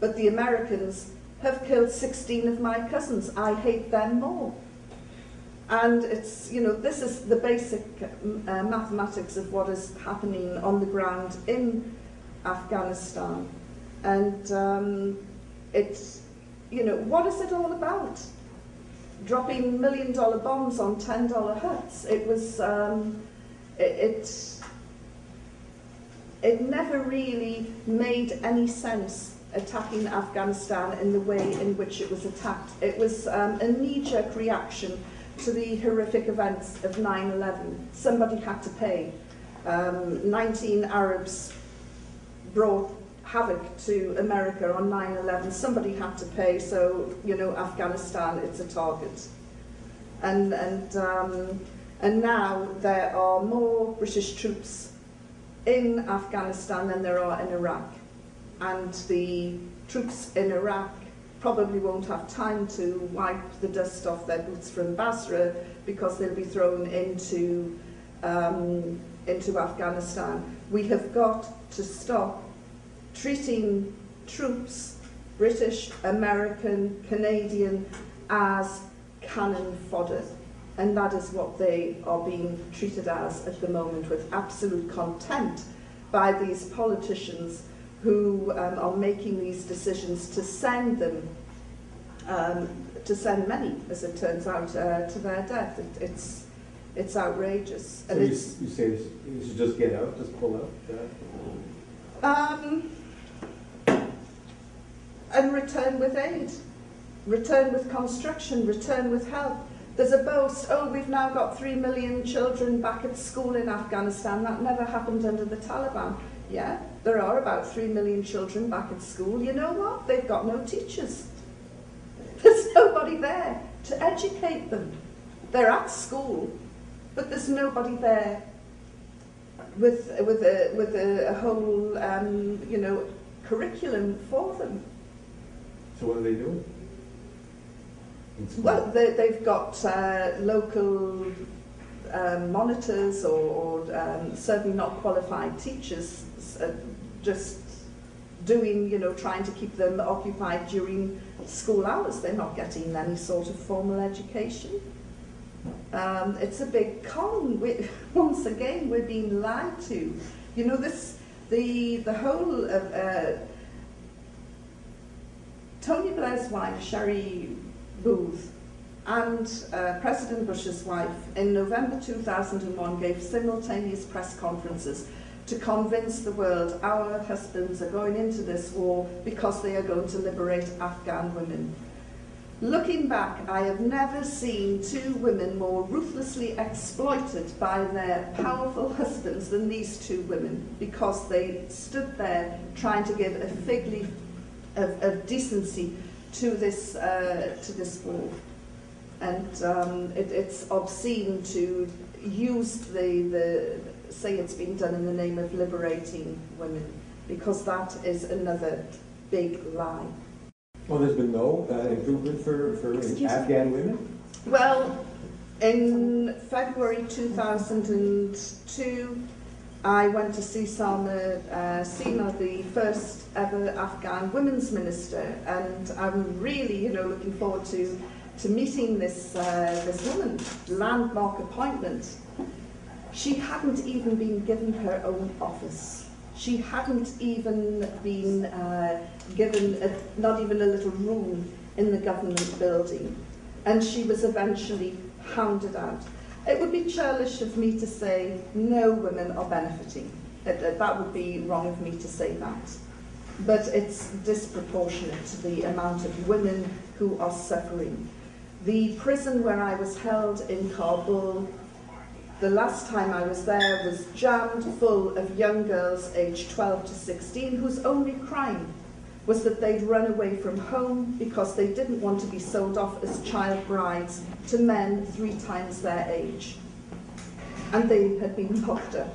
but the Americans have killed 16 of my cousins. I hate them more. And it's, you know, this is the basic mathematics of what is happening on the ground in Afghanistan. And it's, you know, what is it all about? Dropping $1 million bombs on $10 huts. It was, it never really made any sense attacking Afghanistan in the way in which it was attacked. It was a knee-jerk reaction to the horrific events of 9/11. Somebody had to pay. 19 Arabs brought havoc to America on 9/11. Somebody had to pay, so, you know, Afghanistan, it's a target. And now there are more British troops in Afghanistan than there are in Iraq. And the troops in Iraq probably won't have time to wipe the dust off their boots from Basra because they'll be thrown into Afghanistan. We have got to stop treating troops, British, American, Canadian, as cannon fodder. And that is what they are being treated as at the moment, with absolute contempt by these politicians who are making these decisions to send them, to send many, as it turns out, to their death. It's outrageous. So you say you should just get out, just pull out? And return with aid, return with construction, return with help. There's a boast, oh, we've now got 3 million children back at school in Afghanistan. That never happened under the Taliban. Yeah, there are about 3 million children back at school. You know what? They've got no teachers. There's nobody there to educate them. They're at school, but there's nobody there with a whole you know, curriculum for them. So what do they do? Well, they've got local monitors or certainly not qualified teachers, just doing, you know, trying to keep them occupied during school hours. They're not getting any sort of formal education. It's a big con. Once again, we're being lied to. You know, the whole of Tony Blair's wife, Sherry Booth, and President Bush's wife in November 2001 gave simultaneous press conferences to convince the world our husbands are going into this war because they are going to liberate Afghan women. Looking back, I have never seen two women more ruthlessly exploited by their powerful husbands than these two women, because they stood there trying to give a fig leaf of decency to this war. And it's obscene to use say it's been done in the name of liberating women, because that is another big lie. Well, there's been no improvement for Afghan women? Well, in February 2002, I went to see Salma Seema, the first ever Afghan women's minister, and I'm really, you know, looking forward to meeting this woman. Landmark appointment. She hadn't even been given her own office. She hadn't even been given not even a little room in the government building, and she was eventually hounded out. It would be churlish of me to say no women are benefiting. That would be wrong of me to say that. But it's disproportionate to the amount of women who are suffering. The prison where I was held in Kabul, the last time I was there, was jammed full of young girls aged 12 to 16 whose only crime was that they'd run away from home because they didn't want to be sold off as child brides to men 3 times their age. And they had been locked up.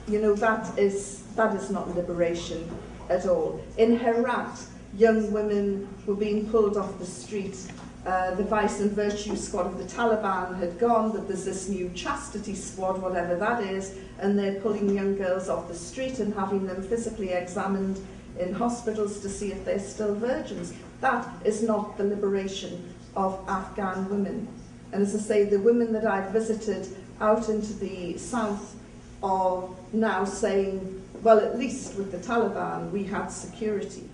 You know, that is not liberation at all. In Herat, young women were being pulled off the street. The Vice and Virtue Squad of the Taliban had gone, that there's this new Chastity Squad, whatever that is, and they're pulling young girls off the street and having them physically examined in hospitals to see if they're still virgins. That is not the liberation of Afghan women. And as I say, the women that I've visited out into the south are now saying, well, at least with the Taliban we had security.